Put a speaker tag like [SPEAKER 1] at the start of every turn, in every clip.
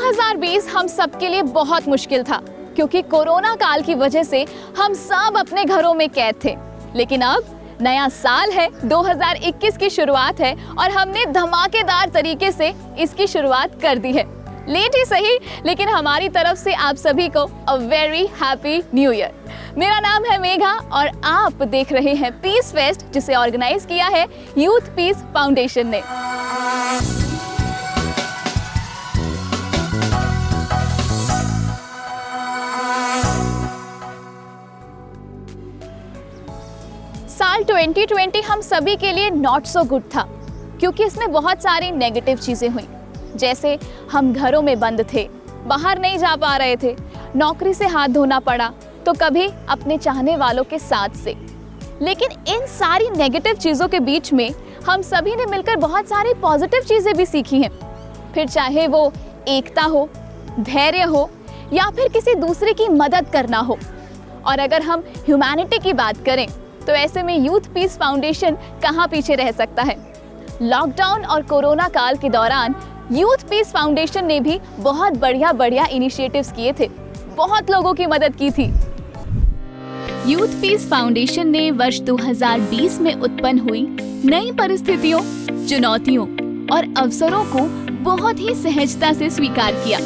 [SPEAKER 1] 2020 हम सबके लिए बहुत मुश्किल था क्योंकि कोरोना काल की वजह से हम सब अपने घरों में कैद थे। लेकिन अब नया साल है, 2021 की शुरुआत है और हमने धमाकेदार तरीके से इसकी शुरुआत कर दी है। लेट ही सही, लेकिन हमारी तरफ से आप सभी को a very happy new year. मेरा नाम है मेघा और आप देख रहे हैं पीस फेस्ट, जिसे ऑर्गेनाइज किया है यूथ पीस फाउंडेशन ने। साल 2020 हम सभी के लिए नॉट सो गुड था क्योंकि इसमें बहुत सारी नेगेटिव चीजें हुई। जैसे हम घरों में बंद थे, बाहर नहीं जा पा रहे थे, नौकरी से हाथ धोना पड़ा तो कभी अपने चाहने वालों के साथ से। लेकिन इन सारी नेगेटिव चीजों के बीच में हम सभी ने मिलकर बहुत सारी पॉजिटिव चीजें भी सीखी हैं। फिर चाहे वो एकता हो, धैर्य हो या फिर किसी दूसरे की मदद करना हो। और अगर हम ह्यूमैनिटी की बात करें तो ऐसे में यूथ पीस फाउंडेशन कहाँ पीछे रह सकता है। लॉकडाउन और कोरोना काल के दौरान यूथ पीस फाउंडेशन ने भी बहुत बढ़िया इनिशिएटिव्स किए थे, बहुत लोगों की मदद की थी। यूथ पीस फाउंडेशन ने वर्ष 2020 में उत्पन्न हुई नई परिस्थितियों, चुनौतियों और अवसरों को बहुत ही सहजता से स्वीकार किया।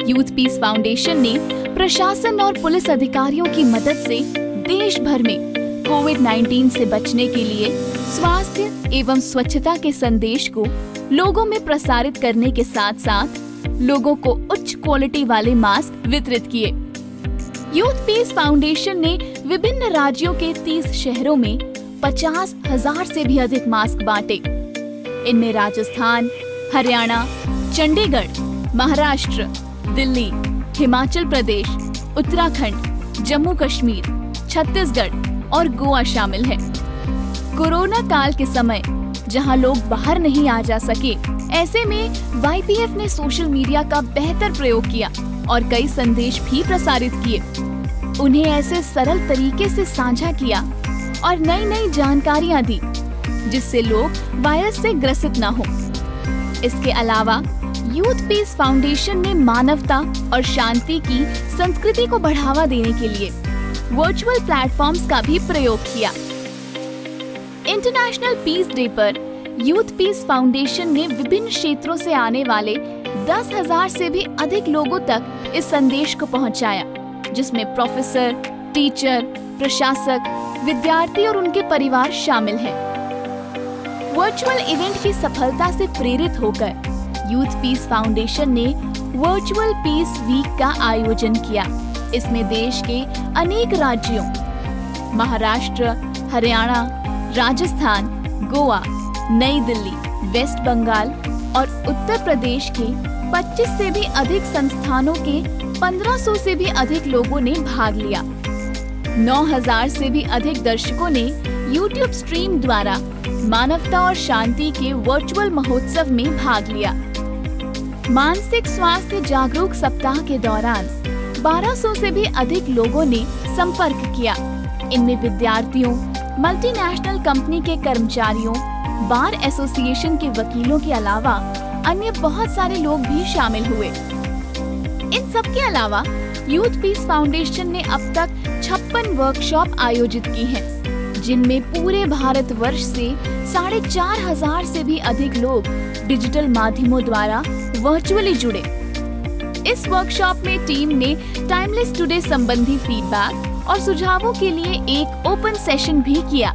[SPEAKER 1] यूथ पीस फाउंडेशन ने प्रशासन और पुलिस अधिकारियों की मदद से देश भर में कोविड-19 से बचने के लिए स्वास्थ्य एवं स्वच्छता के संदेश को लोगों में प्रसारित करने के साथ साथ लोगों को उच्च क्वालिटी वाले मास्क वितरित किए। यूथ पीस फाउंडेशन ने विभिन्न राज्यों के 30 शहरों में 50,000 से भी अधिक मास्क बांटे। इनमें राजस्थान, हरियाणा, चंडीगढ़, महाराष्ट्र, दिल्ली, हिमाचल प्रदेश, उत्तराखंड, जम्मू कश्मीर, छत्तीसगढ़ और गोवा शामिल है। कोरोना काल के समय जहां लोग बाहर नहीं आ जा सके, ऐसे में YPF ने सोशल मीडिया का बेहतर प्रयोग किया और कई संदेश भी प्रसारित किए। उन्हें ऐसे सरल तरीके से साझा किया और नई जानकारियां दी जिससे लोग वायरस से ग्रसित न हो। इसके अलावा यूथ पीस फाउंडेशन ने मानवता और शांति की संस्कृति को बढ़ावा देने के लिए वर्चुअल प्लेटफॉर्म्स का भी प्रयोग किया। इंटरनेशनल पीस डे पर यूथ पीस फाउंडेशन ने विभिन्न क्षेत्रों से आने वाले 10,000 से भी अधिक लोगों तक इस संदेश को पहुंचाया, जिसमें प्रोफेसर, टीचर, प्रशासक, विद्यार्थी और उनके परिवार शामिल हैं। वर्चुअल इवेंट की सफलता से प्रेरित होकर यूथ पीस फाउंडेशन ने वर्चुअल पीस वीक का आयोजन किया। इसमें देश के अनेक राज्यों महाराष्ट्र, हरियाणा, राजस्थान, गोवा, नई दिल्ली, वेस्ट बंगाल और उत्तर प्रदेश के 25 से भी अधिक संस्थानों के 1500 से भी अधिक लोगों ने भाग लिया। 9,000 से भी अधिक दर्शकों ने YouTube स्ट्रीम द्वारा मानवता और शांति के वर्चुअल महोत्सव में भाग लिया। मानसिक स्वास्थ्य जागरूक सप्ताह के दौरान 1200 से भी अधिक लोगों ने संपर्क किया। इनमें विद्यार्थियों, मल्टीनेशनल कंपनी के कर्मचारियों, बार एसोसिएशन के वकीलों के अलावा अन्य बहुत सारे लोग भी शामिल हुए। इन सब के अलावा यूथ पीस फाउंडेशन ने अब तक 56 वर्कशॉप आयोजित की हैं, जिनमें पूरे भारतवर्ष से 4,500 से भी अधिक लोग डिजिटल माध्यमों द्वारा वर्चुअली जुड़े। इस वर्कशॉप में टीम ने टाइमलेस टुडे संबंधी फीडबैक और सुझावों के लिए एक ओपन सेशन भी किया।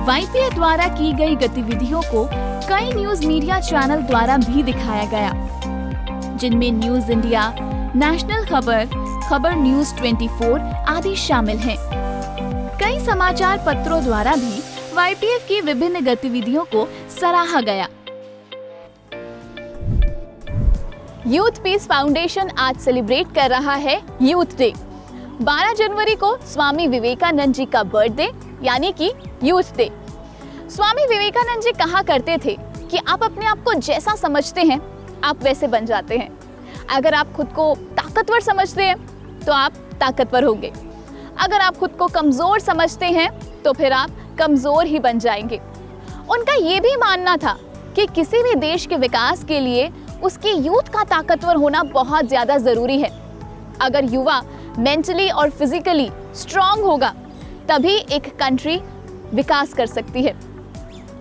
[SPEAKER 1] YPF द्वारा की गई गतिविधियों को कई न्यूज मीडिया चैनल द्वारा भी दिखाया गया, जिनमें न्यूज इंडिया, नेशनल खबर, खबर न्यूज 24 आदि शामिल हैं। कई समाचार पत्रों द्वारा भी YPF की विभिन्न गतिविधियों को सराहा गया। यूथ पीस फाउंडेशन आज सेलिब्रेट कर रहा है यूथ डे। 12 जनवरी को स्वामी विवेकानंद जी का बर्थडे यानी कि यूथ डे। स्वामी विवेकानंद जी कहा करते थे कि आप अपने आप को जैसा समझते हैं आप वैसे बन जाते हैं। अगर आप खुद को ताकतवर समझते हैं तो आप ताकतवर होंगे। अगर आप खुद को कमजोर समझते हैं तो फिर आप कमजोर ही बन जाएंगे। उनका ये भी मानना था कि किसी भी देश के विकास के लिए उसकी यूथ का ताकतवर होना बहुत ज़्यादा ज़रूरी है। अगर युवा मेंटली और फिजिकली स्ट्रांग होगा तभी एक कंट्री विकास कर सकती है।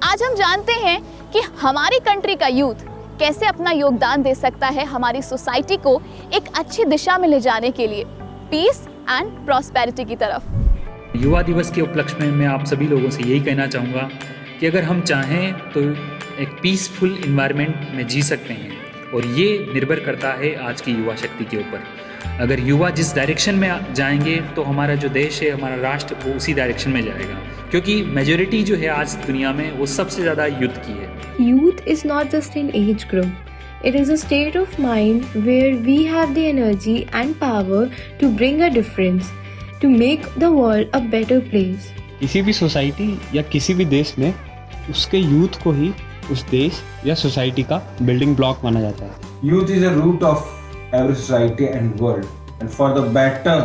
[SPEAKER 1] आज हम जानते हैं कि हमारी कंट्री का यूथ कैसे अपना योगदान दे सकता है हमारी सोसाइटी को एक अच्छी दिशा में ले जाने के लिए, पीस एंड प्रॉस्पेरिटी की तरफ।
[SPEAKER 2] युवा दिवस के उपलक्ष्य में मैं आप सभी लोगों से यही कहना चाहूँगा कि अगर हम चाहें तो एक पीसफुल इन्वायरमेंट में जी सकते हैं, और ये निर्भर करता है आज की युवा शक्ति के ऊपर। अगर युवा जिस डायरेक्शन में जाएंगे तो हमारा जो देश है, हमारा राष्ट्र, वो उसी डायरेक्शन में जाएगा, क्योंकि मेजॉरिटी जो है आज दुनिया में वो सबसे ज़्यादा यूथ की है।
[SPEAKER 3] Youth is not just an age group. It is a state of mind where we have the energy and power to bring a difference, to make the world a better place.
[SPEAKER 4] किसी भी society या किसी भी देश में उसके youth को ही उस देश या सोसाइटी का बिल्डिंग ब्लॉक माना जाता है।
[SPEAKER 5] Youth is a root of every society and world, and for the better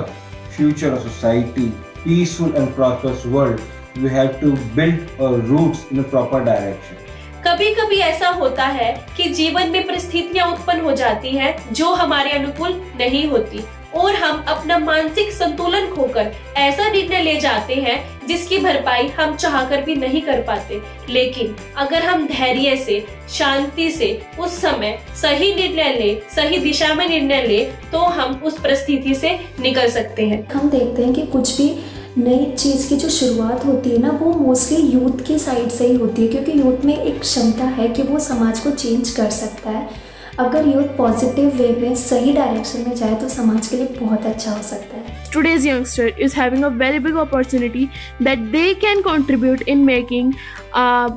[SPEAKER 5] future of society, peaceful and prosperous world, we have to build our roots in a proper direction.
[SPEAKER 6] कभी कभी ऐसा होता है कि जीवन में परिस्थितियां उत्पन्न हो जाती हैं जो हमारे अनुकूल नहीं होती, और हम अपना मानसिक संतुलन खोकर ऐसा निर्णय ले जाते हैं जिसकी भरपाई हम चाहकर भी नहीं कर पाते। लेकिन अगर हम धैर्य से, शांति से उस समय सही निर्णय ले, सही दिशा में निर्णय ले, तो हम उस परिस्थिति से निकल सकते हैं।
[SPEAKER 7] हम देखते हैं कि कुछ भी नई चीज़ की जो शुरुआत होती है ना, वो मोस्टली यूथ की साइड से ही होती है, क्योंकि यूथ में एक क्षमता है कि वो समाज को चेंज कर सकता है। अगर यूथ पॉजिटिव वे में सही डायरेक्शन में जाए तो समाज के लिए बहुत अच्छा हो सकता है।
[SPEAKER 8] Today's youngster is having a very big opportunity that they can contribute in making a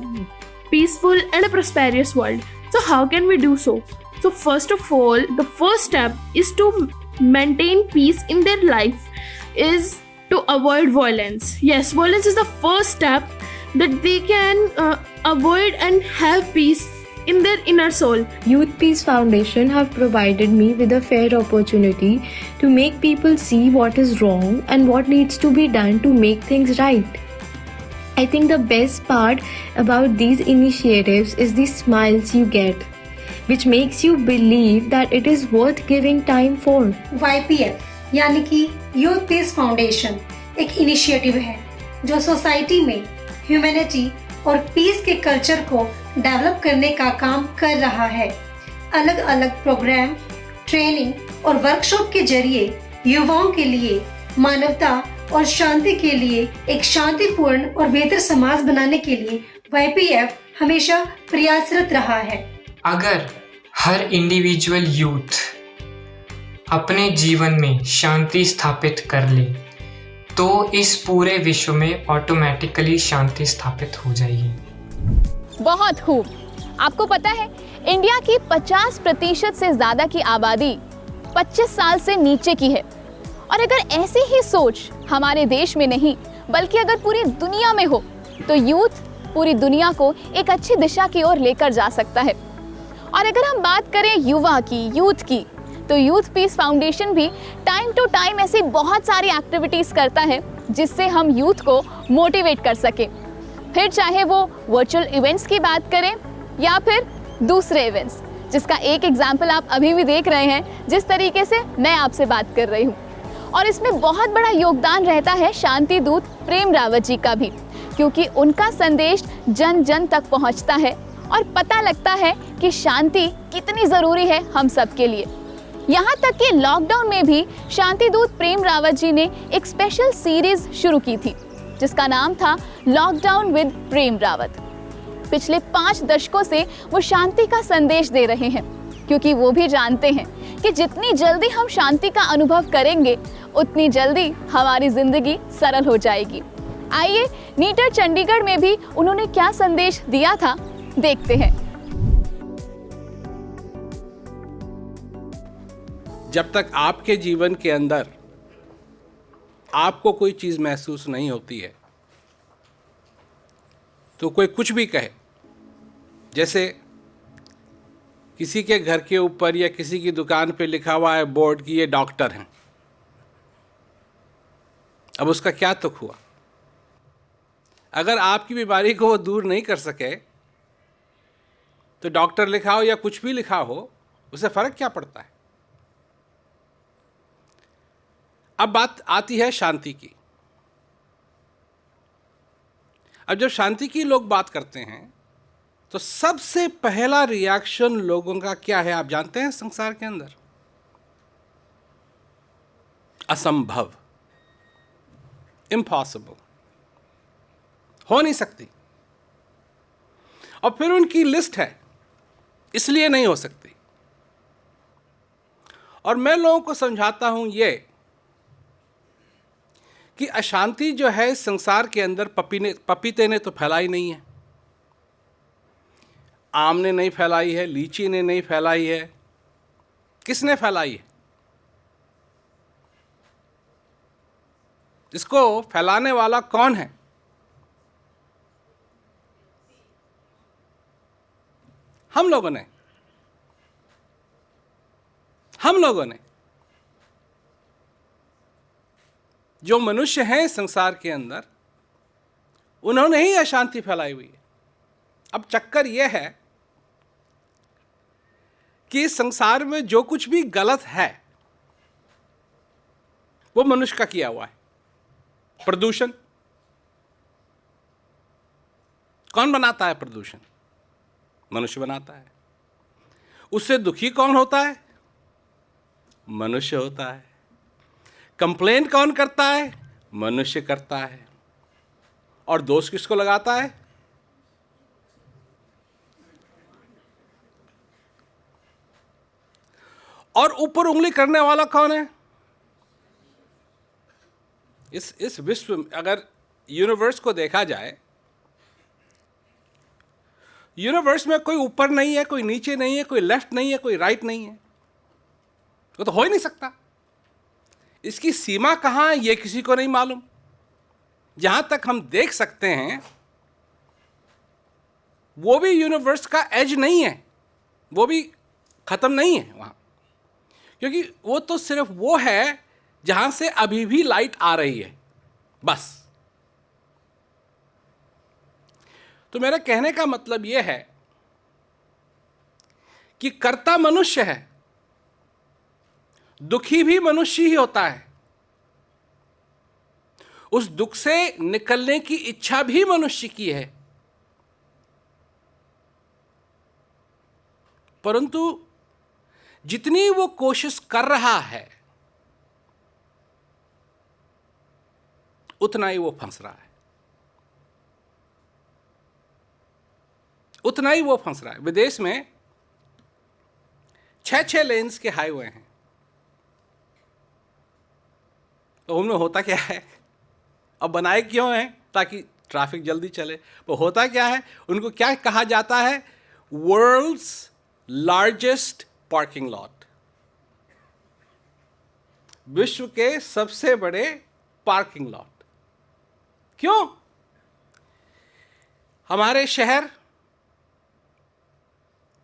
[SPEAKER 8] peaceful and a prosperous world. So how can we do so? So first of all, the first step is to maintain peace in their life, is to avoid violence. Yes, violence is the first step that they can avoid and have peace in their inner soul.
[SPEAKER 3] Youth Peace Foundation have provided me with a fair opportunity to make people see what is wrong and what needs to be done to make things right. I think the best part about these initiatives is the smiles you get, which makes you believe that it is worth giving time for.
[SPEAKER 9] YPF यानी कि youth peace foundation एक initiative है जो society में humanity और piece के culture को develop करने का काम कर रहा है। अलग अलग प्रोग्राम, ट्रेनिंग और वर्कशॉप के जरिए युवाओं के लिए मानवता और शांति के लिए एक शांतिपूर्ण और बेहतर समाज बनाने के लिए YPF हमेशा प्रयासरत रहा है।
[SPEAKER 10] अगर हर इंडिविजुअल यूथ अपने जीवन में शांति स्थापित कर ले तो इस पूरे विश्व में ऑटोमेटिकली शांति स्थापित हो जाएगी।
[SPEAKER 1] बहुत खूब। आपको पता है इंडिया की 50% से ज़्यादा की आबादी 25 साल से नीचे की है, और अगर ऐसी ही सोच हमारे देश में नहीं बल्कि अगर पूरी दुनिया में हो तो यूथ पूरी दुनिया को एक अच्छी दिशा की ओर लेकर जा सकता है। और अगर हम बात करें युवा की, यूथ की, तो यूथ पीस फाउंडेशन भी टाइम टू टाइम ऐसी बहुत सारी एक्टिविटीज़ करता है जिससे हम यूथ को मोटिवेट कर सकें। फिर चाहे वो वर्चुअल इवेंट्स की बात करें या फिर दूसरे इवेंट्स, जिसका एक एग्जाम्पल आप अभी भी देख रहे हैं जिस तरीके से मैं आपसे बात कर रही हूँ। और इसमें बहुत बड़ा योगदान रहता है शांति दूत प्रेम रावत जी का भी, क्योंकि उनका संदेश जन जन तक पहुँचता है और पता लगता है कि शांति कितनी ज़रूरी है हम सब के लिए। यहाँ तक कि लॉकडाउन में भी शांति दूत प्रेम रावत जी ने एक स्पेशल सीरीज शुरू की थी जिसका नाम था लॉकडाउन विद प्रेम रावत। पिछले 5 दशकों से वो शांति का संदेश दे रहे हैं, क्योंकि वो भी जानते हैं कि जितनी जल्दी हम शांति का अनुभव करेंगे उतनी जल्दी हमारी जिंदगी सरल हो जाएगी। आइए नीटर चंडीगढ़ में भी उन्होंने क्या संदेश दिया था, देखते हैं।
[SPEAKER 11] जब तक आपके जीवन के अंदर आपको कोई चीज़ महसूस नहीं होती है तो कोई कुछ भी कहे, जैसे किसी के घर के ऊपर या किसी की दुकान पे लिखा हुआ है बोर्ड कि ये डॉक्टर हैं, अब उसका क्या तुक हुआ। अगर आपकी बीमारी को वो दूर नहीं कर सके तो डॉक्टर लिखा हो या कुछ भी लिखा हो उससे फर्क क्या पड़ता है? अब बात आती है शांति की। अब जब शांति की लोग बात करते हैं तो सबसे पहला रिएक्शन लोगों का क्या है आप जानते हैं? संसार के अंदर असंभव, इम्पॉसिबल, हो नहीं सकती। और फिर उनकी लिस्ट है, इसलिए नहीं हो सकती। और मैं लोगों को समझाता हूं ये कि अशांति जो है इस संसार के अंदर पपीते ने तो फैलाई नहीं है, आम ने नहीं फैलाई है, लीची ने नहीं फैलाई है। किसने फैलाई है? इसको फैलाने वाला कौन है? हम लोगों ने। जो मनुष्य हैं संसार के अंदर, उन्होंने ही अशांति फैलाई हुई है। अब चक्कर यह है कि इस संसार में जो कुछ भी गलत है वो मनुष्य का किया हुआ है। प्रदूषण कौन बनाता है? प्रदूषण मनुष्य बनाता है। उससे दुखी कौन होता है? मनुष्य होता है। कंप्लेन कौन करता है? मनुष्य करता है। और दोष किसको लगाता है? और ऊपर उंगली करने वाला कौन है? इस विश्व में अगर यूनिवर्स को देखा जाए, यूनिवर्स में कोई ऊपर नहीं है, कोई नीचे नहीं है, कोई लेफ्ट नहीं है, कोई राइट नहीं है। वो तो हो ही नहीं सकता। इसकी सीमा कहां है ये किसी को नहीं मालूम। जहां तक हम देख सकते हैं वो भी यूनिवर्स का एज नहीं है, वो भी खत्म नहीं है वहां, क्योंकि वो तो सिर्फ वो है जहां से अभी भी लाइट आ रही है, बस। तो मेरे कहने का मतलब यह है कि कर्ता मनुष्य है, दुखी भी मनुष्य ही होता है, उस दुख से निकलने की इच्छा भी मनुष्य की है। परंतु जितनी वो कोशिश कर रहा है उतना ही वो फंस रहा है, उतना ही वो फंस रहा है। विदेश में 6 लेन्स के हाईवे हैं, तो उनमें होता क्या है? अब बनाए क्यों हैं? ताकि ट्रैफिक जल्दी चले। वो होता क्या है? उनको क्या कहा जाता है? वर्ल्ड्स लार्जेस्ट पार्किंग लॉट, विश्व के सबसे बड़े पार्किंग लॉट। क्यों? हमारे शहर,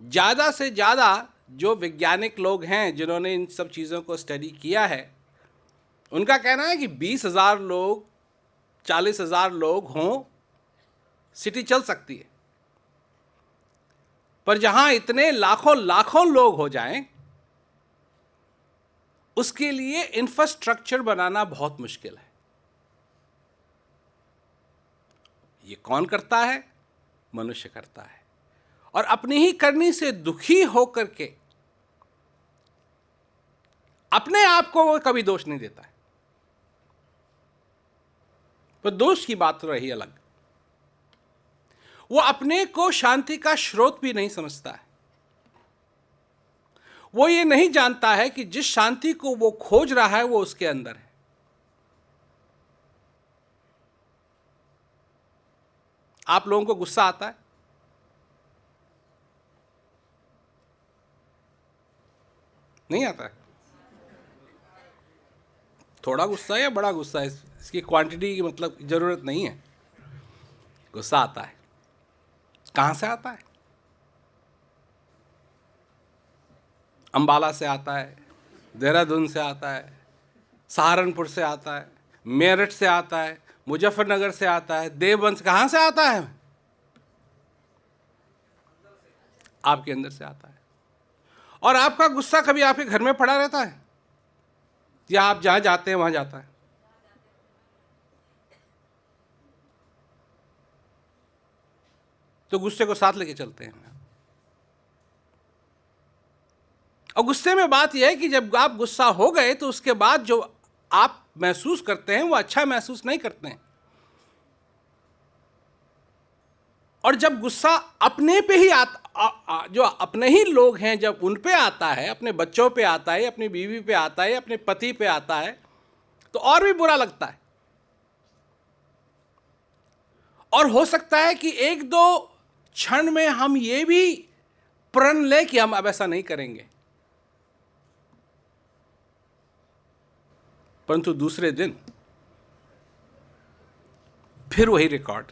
[SPEAKER 11] ज्यादा से ज्यादा जो वैज्ञानिक लोग हैं जिन्होंने इन सब चीजों को स्टडी किया है, उनका कहना है कि 20,000 लोग, 40,000 लोग हों, सिटी चल सकती है। पर जहां इतने लाखों लाखों लोग हो जाएं, उसके लिए इंफ्रास्ट्रक्चर बनाना बहुत मुश्किल है। ये कौन करता है? मनुष्य करता है। और अपनी ही करनी से दुखी होकर के अपने आप को वो कभी दोष नहीं देता है। पर दोष की बात तो रही अलग। वो अपने को शांति का स्रोत भी नहीं समझता है। वो ये नहीं जानता है कि जिस शांति को वो खोज रहा है वो उसके अंदर है। आप लोगों को गुस्सा आता है? नहीं आता है? थोड़ा गुस्सा या बड़ा गुस्सा है, इसकी क्वांटिटी की मतलब जरूरत नहीं है। गुस्सा आता है। कहां से आता है? अंबाला से आता है, देहरादून से आता है, सहारनपुर से आता है, मेरठ से आता है, मुजफ्फरनगर से आता है, देवबंद। कहां से आता है? आपके अंदर से आता है। और आपका गुस्सा कभी आपके घर में पड़ा रहता है या आप जहां जाते हैं वहां जाता है? तो गुस्से को साथ लेके चलते हैं। और गुस्से में बात यह है कि जब आप गुस्सा हो गए तो उसके बाद जो आप महसूस करते हैं वो अच्छा महसूस नहीं करते हैं। और जब गुस्सा अपने पे ही जो अपने ही लोग हैं जब उन पे आता है, अपने बच्चों पे आता है, अपनी बीवी पे आता है, अपने पति पे आता है, तो और भी बुरा लगता है। और हो सकता है कि एक दो क्षण में हम ये भी प्रण लें कि हम अब ऐसा नहीं करेंगे, परंतु दूसरे दिन फिर वही रिकॉर्ड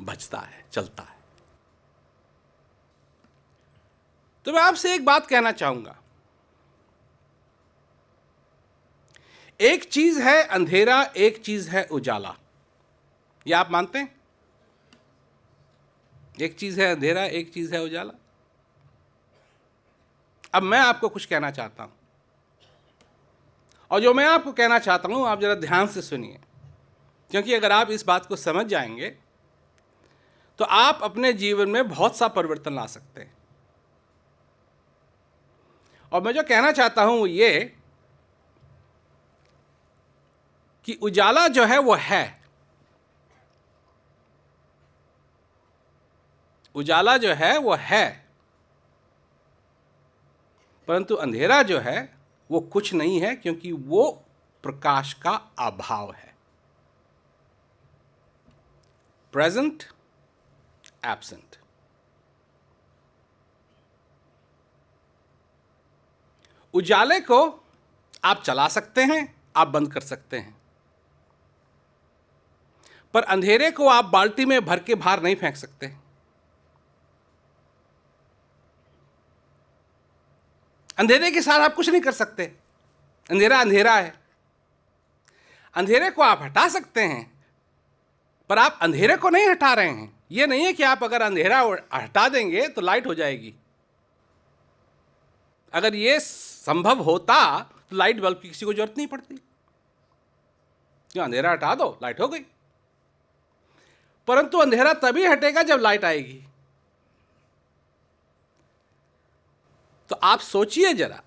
[SPEAKER 11] बजता है, चलता है। तो मैं आपसे एक बात कहना चाहूंगा, एक चीज है अंधेरा, एक चीज है उजाला। यह आप मानते हैं? एक चीज है अंधेरा, एक चीज है उजाला। अब मैं आपको कुछ कहना चाहता हूं, और जो मैं आपको कहना चाहता हूं आप जरा ध्यान से सुनिए, क्योंकि अगर आप इस बात को समझ जाएंगे तो आप अपने जीवन में बहुत सा परिवर्तन ला सकते हैं। और मैं जो कहना चाहता हूं वो ये कि उजाला जो है वो है, उजाला जो है वो है, परंतु अंधेरा जो है वो कुछ नहीं है, क्योंकि वो प्रकाश का अभाव है। Present absent. उजाले को आप चला सकते हैं, आप बंद कर सकते हैं, पर अंधेरे को आप बाल्टी में भर के बाहर नहीं फेंक सकते। अंधेरे के साथ आप कुछ नहीं कर सकते। अंधेरा अंधेरा है। अंधेरे को आप हटा सकते हैं, पर आप अंधेरे को नहीं हटा रहे हैं। यह नहीं है कि आप अगर अंधेरा हटा देंगे तो लाइट हो जाएगी। अगर यह संभव होता तो लाइट बल्ब की किसी को जरूरत नहीं पड़ती। क्यों? अंधेरा हटा दो, लाइट हो गई। परंतु अंधेरा तभी हटेगा जब लाइट आएगी। तो आप सोचिए जरा,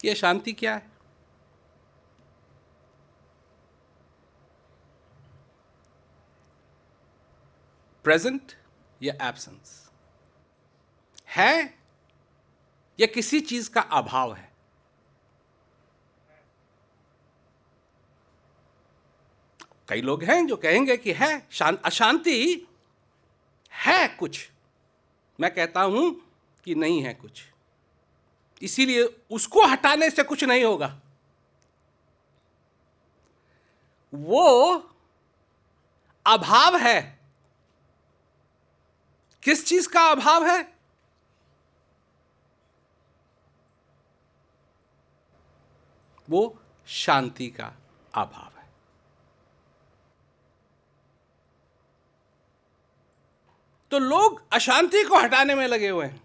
[SPEAKER 11] यह शांति क्या है? प्रेजेंट या एब्सेंस है, या किसी चीज का अभाव है? कई लोग हैं जो कहेंगे कि है अशांति है कुछ, मैं कहता हूं कि नहीं है कुछ, इसीलिए उसको हटाने से कुछ नहीं होगा। वो अभाव है। किस चीज का अभाव है? वो शांति का अभाव है। तो लोग अशांति को हटाने में लगे हुए हैं।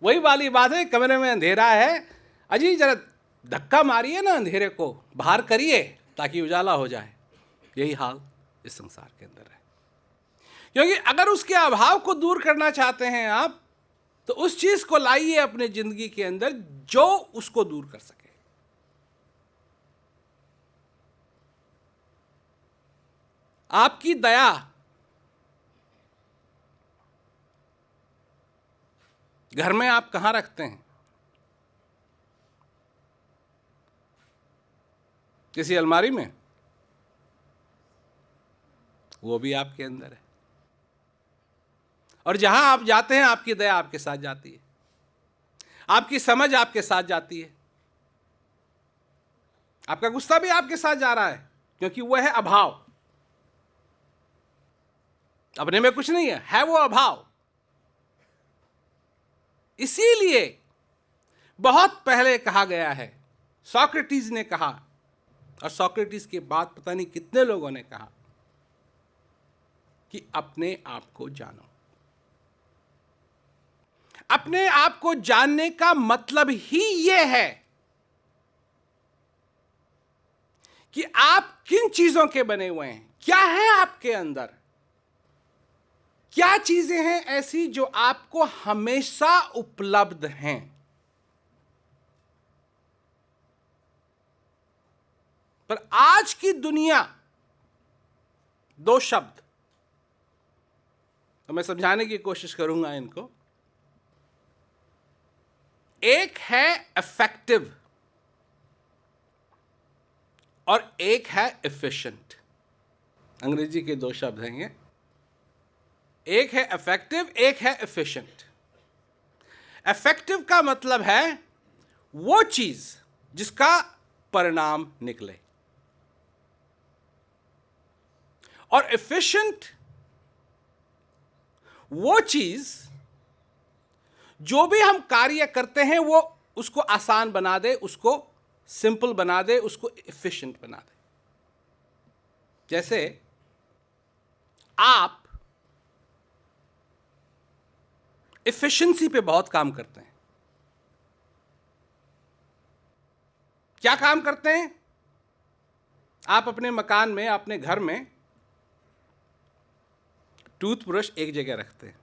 [SPEAKER 11] वही वाली बात है, कमरे में अंधेरा है, अजी जरा धक्का मारिए ना, अंधेरे को बाहर करिए ताकि उजाला हो जाए। यही हाल इस संसार के अंदर है। क्योंकि अगर उसके अभाव को दूर करना चाहते हैं आप, तो उस चीज को लाइए अपने जिंदगी के अंदर जो उसको दूर कर सके। आपकी दया घर में आप कहां रखते हैं? किसी अलमारी में? वो भी आपके अंदर है। और जहां आप जाते हैं आपकी दया आपके साथ जाती है, आपकी समझ आपके साथ जाती है, आपका गुस्सा भी आपके साथ जा रहा है, क्योंकि वह है अभाव। अपने में कुछ नहीं है वो अभाव। इसीलिए बहुत पहले कहा गया है, सोक्रेटिस ने कहा, और सोक्रेटिस के बाद पता नहीं कितने लोगों ने कहा कि अपने आप को जानो। अपने आप को जानने का मतलब ही यह है कि आप किन चीजों के बने हुए हैं, क्या है आपके अंदर, क्या चीजें हैं ऐसी जो आपको हमेशा उपलब्ध हैं। पर आज की दुनिया, दो शब्द तो मैं समझाने की कोशिश करूंगा इनको। एक है इफेक्टिव और एक है एफिशिएंट। अंग्रेजी के दो शब्द हैं ये, एक है इफेक्टिव, एक है एफिशिएंट। इफेक्टिव का मतलब है वो चीज जिसका परिणाम निकले, और एफिशिएंट वो चीज जो भी हम कार्य करते हैं वो उसको आसान बना दे, उसको सिंपल बना दे, उसको एफिशिएंट बना दे। जैसे आप एफिशिएंसी पे बहुत काम करते हैं। क्या काम करते हैं? आप अपने मकान में, अपने घर में टूथब्रश एक जगह रखते हैं।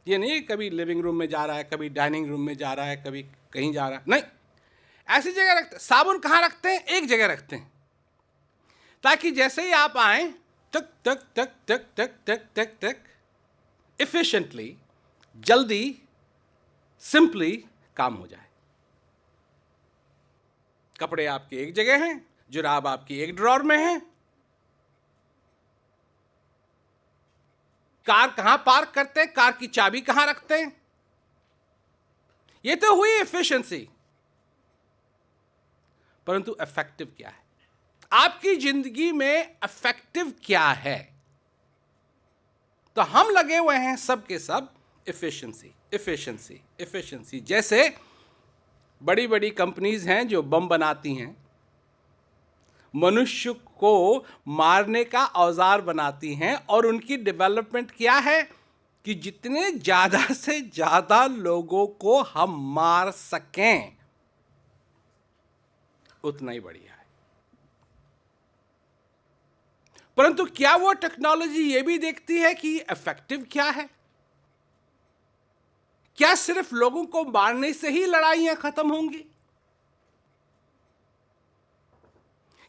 [SPEAKER 11] ये नहीं कभी लिविंग रूम में जा रहा है, कभी डाइनिंग रूम में जा रहा है, कभी कहीं जा रहा है, नहीं, ऐसी जगह रखते हैं। साबुन कहाँ रखते हैं? एक जगह रखते हैं, ताकि जैसे ही आप आए टक टक टक टक टक टक टक टक एफिशिएंटली, जल्दी, सिंपली काम हो जाए। कपड़े आपके एक जगह हैं, जुराब आपकी एक ड्रॉर में है, कार कहां पार्क करते हैं, कार की चाबी कहां रखते हैं। ये तो हुई एफिशिएंसी। परंतु इफेक्टिव क्या है? आपकी जिंदगी में इफेक्टिव क्या है? तो हम लगे हुए हैं सब के सब एफिशिएंसी, एफिशिएंसी, एफिशिएंसी। जैसे बड़ी बड़ी कंपनीज हैं जो बम बनाती हैं, मनुष्य को मारने का औजार बनाती हैं, और उनकी डेवलपमेंट क्या है कि जितने ज्यादा से ज्यादा लोगों को हम मार सकें उतना ही बढ़िया है। परंतु क्या वो टेक्नोलॉजी ये भी देखती है कि इफेक्टिव क्या है? क्या सिर्फ लोगों को मारने से ही लड़ाइयां खत्म होंगी?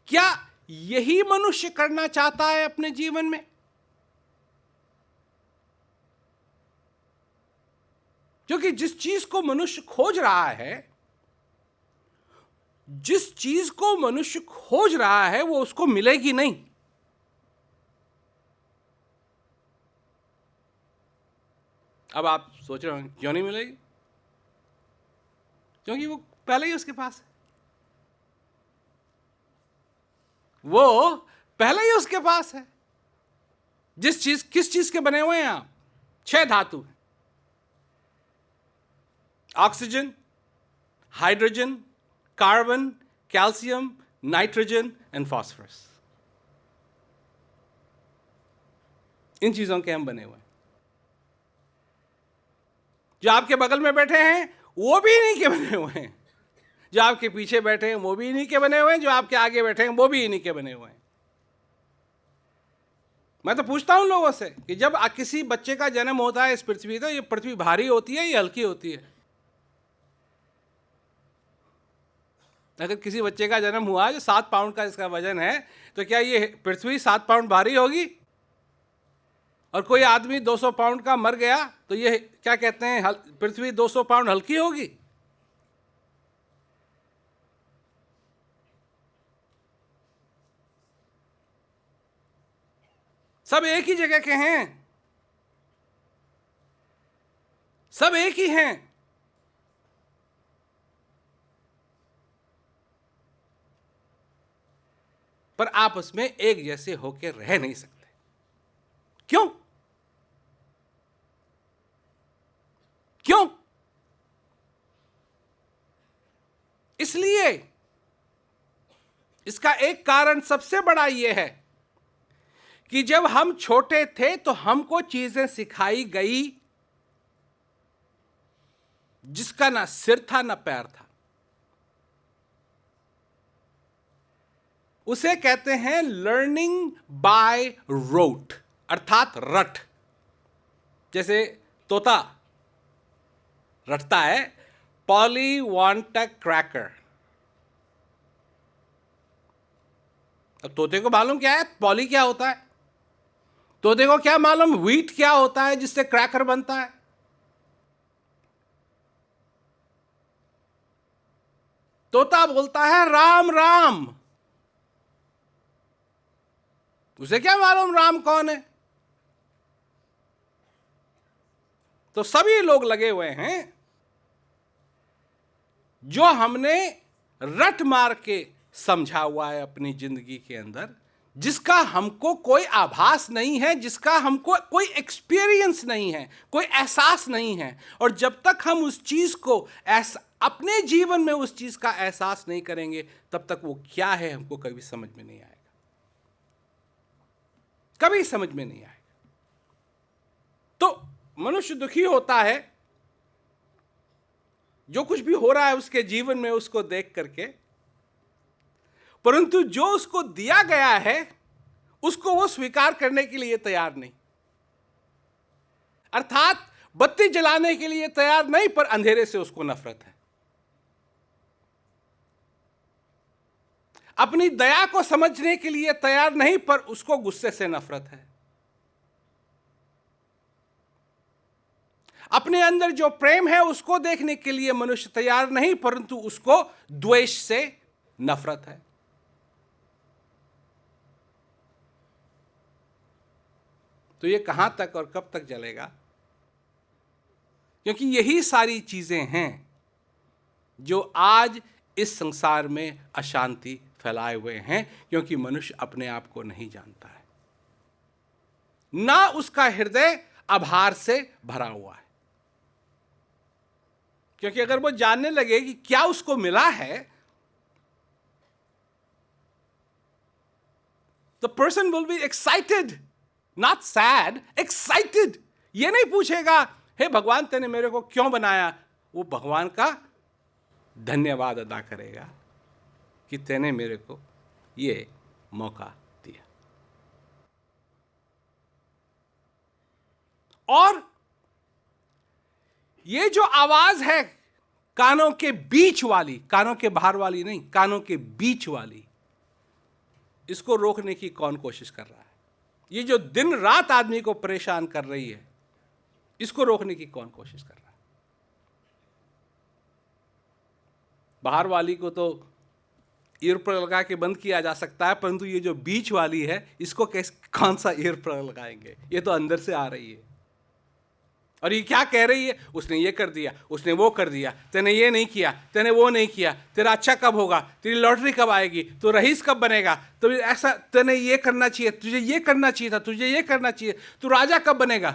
[SPEAKER 11] क्या यही मनुष्य करना चाहता है अपने जीवन में? क्योंकि जिस चीज को मनुष्य खोज रहा है, जिस चीज को मनुष्य खोज रहा है वो उसको मिलेगी नहीं। अब आप सोच रहे हो क्यों नहीं मिलेगी? क्योंकि वो पहले ही उसके पास है। वो पहले ही उसके पास है। किस चीज के बने हुए हैं आप? 6 धातु: oxygen, hydrogen, carbon, calcium, nitrogen and phosphorus. इन चीजों के हम बने हुए हैं। जो आपके बगल में बैठे हैं वो भी इन्हीं के बने हुए हैं, जो आपके पीछे बैठे हैं वो भी इन्हीं के बने हुए हैं, जो आपके आगे बैठे हैं वो भी इन्हीं के बने हुए हैं। मैं तो पूछता हूं लोगों से कि जब किसी बच्चे का जन्म होता है इस पृथ्वी पर, ये पृथ्वी भारी होती है या हल्की होती है? अगर किसी बच्चे का जन्म हुआ जो 7 पाउंड का इसका वजन है, तो क्या ये पृथ्वी 7 पाउंड भारी होगी? और कोई आदमी 200 पाउंड का मर गया तो ये क्या कहते हैं, पृथ्वी 200 पाउंड हल्की होगी? सब एक ही जगह के हैं, सब एक ही हैं। पर आपस में एक जैसे होकर रह नहीं सकते। क्यों? क्यों? इसलिए इसका एक कारण सबसे बड़ा यह है कि जब हम छोटे थे तो हमको चीजें सिखाई गई जिसका ना सिर था ना पैर था। उसे कहते हैं लर्निंग बाय रोट, अर्थात रट। जैसे तोता रटता है, पॉली वांट अ क्रैकर। अब तोते को मालूम क्या है पॉली क्या होता है, तोते को क्या मालूम व्हीट क्या होता है जिससे क्रैकर बनता है। तोता बोलता है राम राम, उसे क्या मालूम राम कौन है। तो सभी लोग लगे हुए हैं जो हमने रट मार के समझा हुआ है अपनी जिंदगी के अंदर, जिसका हमको कोई आभास नहीं है, जिसका हमको कोई एक्सपीरियंस नहीं है, कोई एहसास नहीं है। और जब तक हम उस चीज को अपने जीवन में उस चीज का एहसास नहीं करेंगे तब तक वो क्या है हमको कभी समझ में नहीं आएगा, कभी समझ में नहीं आएगा। तो मनुष्य दुखी होता है जो कुछ भी हो रहा है उसके जीवन में उसको देख करके, परंतु जो उसको दिया गया है उसको वो स्वीकार करने के लिए तैयार नहीं। अर्थात बत्ती जलाने के लिए तैयार नहीं, पर अंधेरे से उसको नफरत है। अपनी दया को समझने के लिए तैयार नहीं, पर उसको गुस्से से नफरत है। अपने अंदर जो प्रेम है उसको देखने के लिए मनुष्य तैयार नहीं, परंतु उसको द्वेष से नफरत है। तो ये कहां तक और कब तक चलेगा? क्योंकि यही सारी चीजें हैं जो आज इस संसार में अशांति फैलाए हुए हैं, क्योंकि मनुष्य अपने आप को नहीं जानता है, ना उसका हृदय आभार से भरा हुआ है। क्योंकि अगर वो जानने लगे कि क्या उसको मिला है, the person will be excited, not sad, excited। ये नहीं पूछेगा हे भगवान तेने मेरे को क्यों बनाया, वो भगवान का धन्यवाद अदा करेगा कि तेने मेरे को ये मौका दिया। और ये जो आवाज है कानों के बीच वाली, कानों के बाहर वाली नहीं, कानों के बीच वाली, इसको रोकने की कौन कोशिश कर रहा है? ये जो दिन रात आदमी को परेशान कर रही है, इसको रोकने की कौन कोशिश कर रहा है? बाहर वाली को तो ईयर पर लगा के बंद किया जा सकता है, परंतु ये जो बीच वाली है इसको कौन सा ईयर पर लगाएंगे? ये तो अंदर से आ रही है। और ये क्या कह रही है? उसने ये कर दिया, उसने वो कर दिया, तेने ये नहीं किया, तेने वो नहीं किया, तेरा अच्छा कब होगा, तेरी लॉटरी कब आएगी, तो रईस कब बनेगा, तो ऐसा तेने ये करना चाहिए, तुझे ये करना चाहिए था, तुझे ये करना चाहिए, तू राजा कब बनेगा?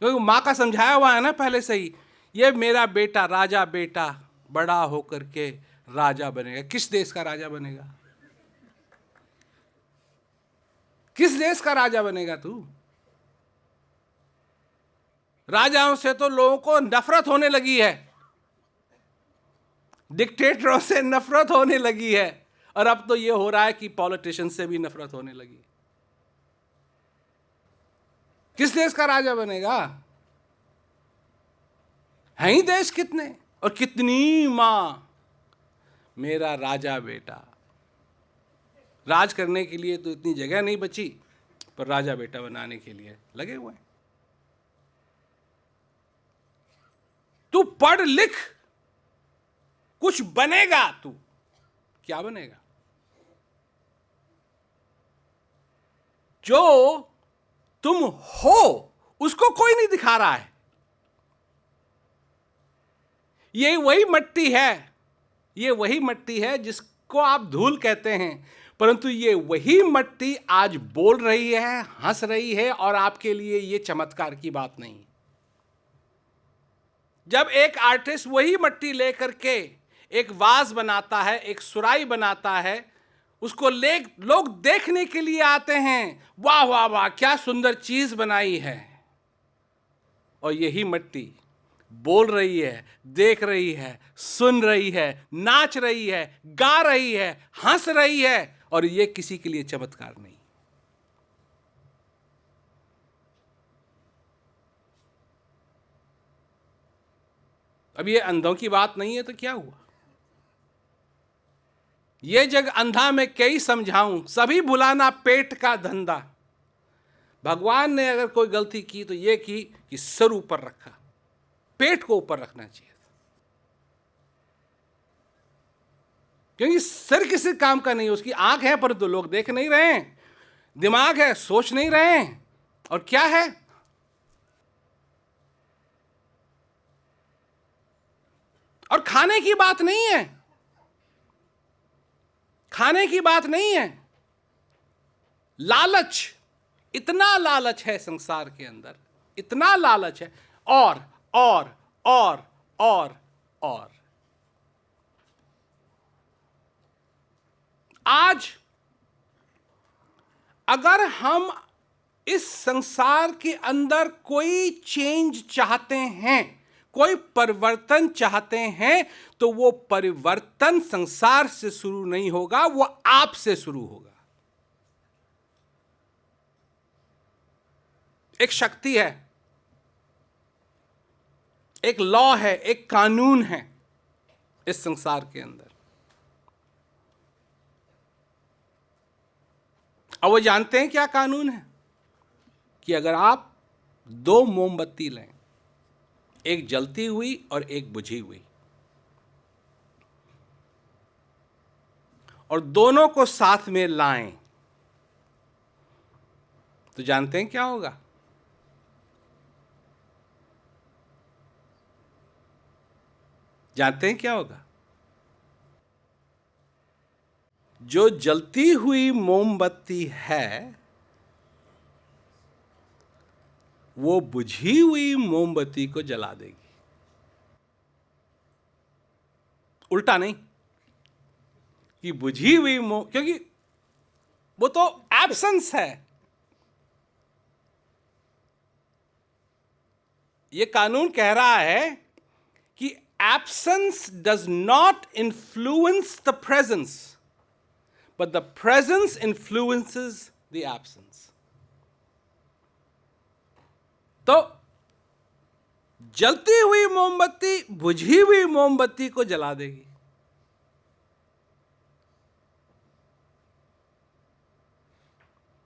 [SPEAKER 11] क्योंकि माँ का समझाया हुआ है ना पहले से ही, ये मेरा बेटा राजा बेटा बड़ा होकर के राजा बनेगा। किस देश का राजा बनेगा? किस देश का राजा बनेगा तू? राजाओं से तो लोगों को नफरत होने लगी है, डिक्टेटरों से नफरत होने लगी है, और अब तो ये हो रहा है कि पॉलिटिशियन से भी नफरत होने लगी। किस देश का राजा बनेगा? हैं ही देश कितने और कितनी मां, मेरा राजा बेटा। राज करने के लिए तो इतनी जगह नहीं बची, पर राजा बेटा बनाने के लिए लगे हुए हैं। तू पढ़ लिख, कुछ बनेगा। तू क्या बनेगा? जो तुम हो उसको कोई नहीं दिखा रहा है। ये वही मिट्टी है, ये वही मिट्टी है जिसको आप धूल कहते हैं, परंतु ये वही मिट्टी आज बोल रही है, हंस रही है, और आपके लिए ये चमत्कार की बात नहीं। जब एक आर्टिस्ट वही मिट्टी लेकर के एक वाज बनाता है, एक सुराई बनाता है, उसको लोग देखने के लिए आते हैं, वाह वाह वाह क्या सुंदर चीज बनाई है। और यही मिट्टी बोल रही है, देख रही है, सुन रही है, नाच रही है, गा रही है, हंस रही है, और ये किसी के लिए चमत्कार नहीं। अब ये अंधों की बात नहीं है तो क्या हुआ? ये जग अंधा मैं कई समझाऊं, सभी बुलाना पेट का धंधा। भगवान ने अगर कोई गलती की तो ये की कि सर ऊपर रखा, पेट को ऊपर रखना चाहिए था। क्योंकि सर किसी काम का नहीं है, उसकी आंख है पर तो लोग देख नहीं रहे हैं, दिमाग है सोच नहीं रहे हैं, और क्या है? और खाने की बात नहीं है, खाने की बात नहीं है, लालच, इतना लालच है संसार के अंदर, इतना लालच है, और और और और और आज अगर हम इस संसार के अंदर कोई चेंज चाहते हैं, कोई परिवर्तन चाहते हैं, तो वो परिवर्तन संसार से शुरू नहीं होगा, वो आप से शुरू होगा। एक शक्ति है, एक लॉ है, एक कानून है इस संसार के अंदर। और वो जानते हैं क्या कानून है? कि अगर आप 2 मोमबत्ती लें, एक जलती हुई और एक बुझी हुई, और दोनों को साथ में लाएं, तो जानते हैं क्या होगा? जानते हैं क्या होगा? जो जलती हुई मोमबत्ती है वो बुझी हुई मोमबत्ती को जला देगी। उल्टा नहीं कि बुझी हुई क्योंकि वो तो एब्सेंस है। ये कानून कह रहा है कि absence does not influence the presence, but the presence influences the absence. तो जलती हुई मोमबत्ती बुझी हुई मोमबत्ती को जला देगी।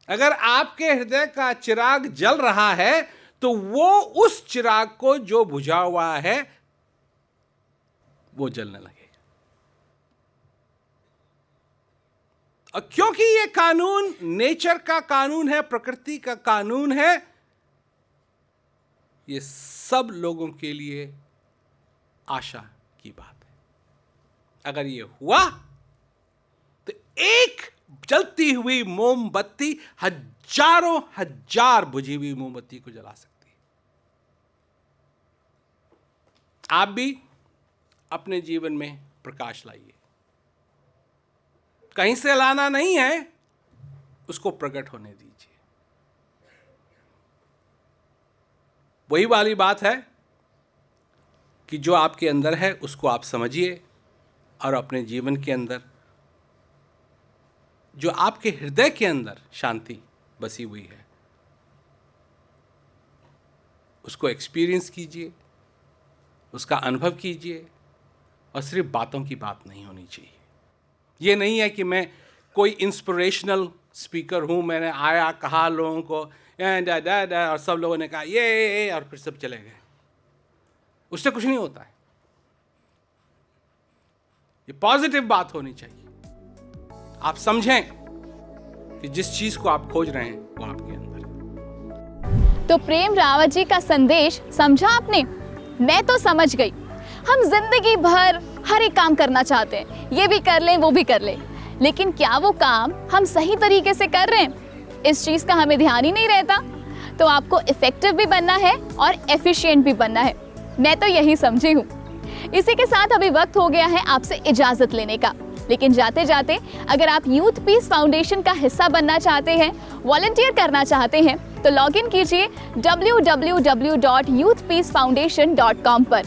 [SPEAKER 11] अगर आपके हृदय का चिराग जल रहा है तो वो उस चिराग को जो बुझा हुआ है वो जलने लगेगा। और क्योंकि ये कानून नेचर का कानून है, प्रकृति का कानून है, ये सब लोगों के लिए आशा की बात है। अगर ये हुआ तो एक जलती हुई मोमबत्ती हजारों हजार बुझी हुई मोमबत्ती को जला सकती है। आप भी अपने जीवन में प्रकाश लाइए। कहीं से लाना नहीं है, उसको प्रकट होने दीजिए। वही वाली बात है कि जो आपके अंदर है उसको आप समझिए, और अपने जीवन के अंदर जो आपके हृदय के अंदर शांति बसी हुई है उसको एक्सपीरियंस कीजिए, उसका अनुभव कीजिए। और सिर्फ बातों की बात नहीं होनी चाहिए। ये नहीं है कि मैं कोई इंस्पिरेशनल स्पीकर हूँ, मैंने आया कहा लोगों को और सब लोगों ने कहा ये और फिर सब चले गए। उससे कुछ नहीं होता है। ये पॉजिटिव बात होनी चाहिए। आप समझें कि जिस चीज को आप खोज रहे हैं वो आपके अंदर है।
[SPEAKER 1] तो प्रेम रावत जी का संदेश समझा आपने? मैं तो समझ गई। हम जिंदगी भर हर एक काम करना चाहते हैं, ये भी कर लें वो भी कर लें, लेकिन क्या वो काम हम सही तरीके से कर रहे हैं, इस चीज़ का हमें ध्यान ही नहीं रहता। तो आपको इफेक्टिव भी बनना है और एफिशिएंट भी बनना है। मैं तो यही समझी हूँ। इसी के साथ अभी वक्त हो गया है आपसे इजाज़त लेने का। लेकिन जाते जाते अगर आप यूथ पीस फाउंडेशन का हिस्सा बनना चाहते हैं, वॉलंटियर करना चाहते हैं, तो लॉग इन कीजिए www.youthpeacefoundation.com पर।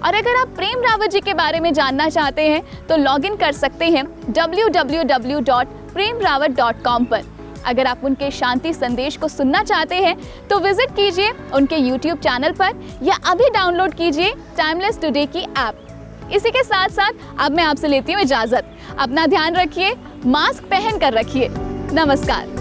[SPEAKER 1] और अगर आप प्रेम रावत जी के बारे में जानना चाहते हैं तो लॉग इन कर सकते हैं www.premrawat.com पर। अगर आप उनके शांति संदेश को सुनना चाहते हैं तो विजिट कीजिए उनके YouTube चैनल पर या अभी डाउनलोड कीजिए टाइमलेस टुडे की ऐप। इसी के साथ साथ अब मैं आपसे लेती हूँ इजाजत। अपना ध्यान रखिए, मास्क पहन कर रखिए। नमस्कार।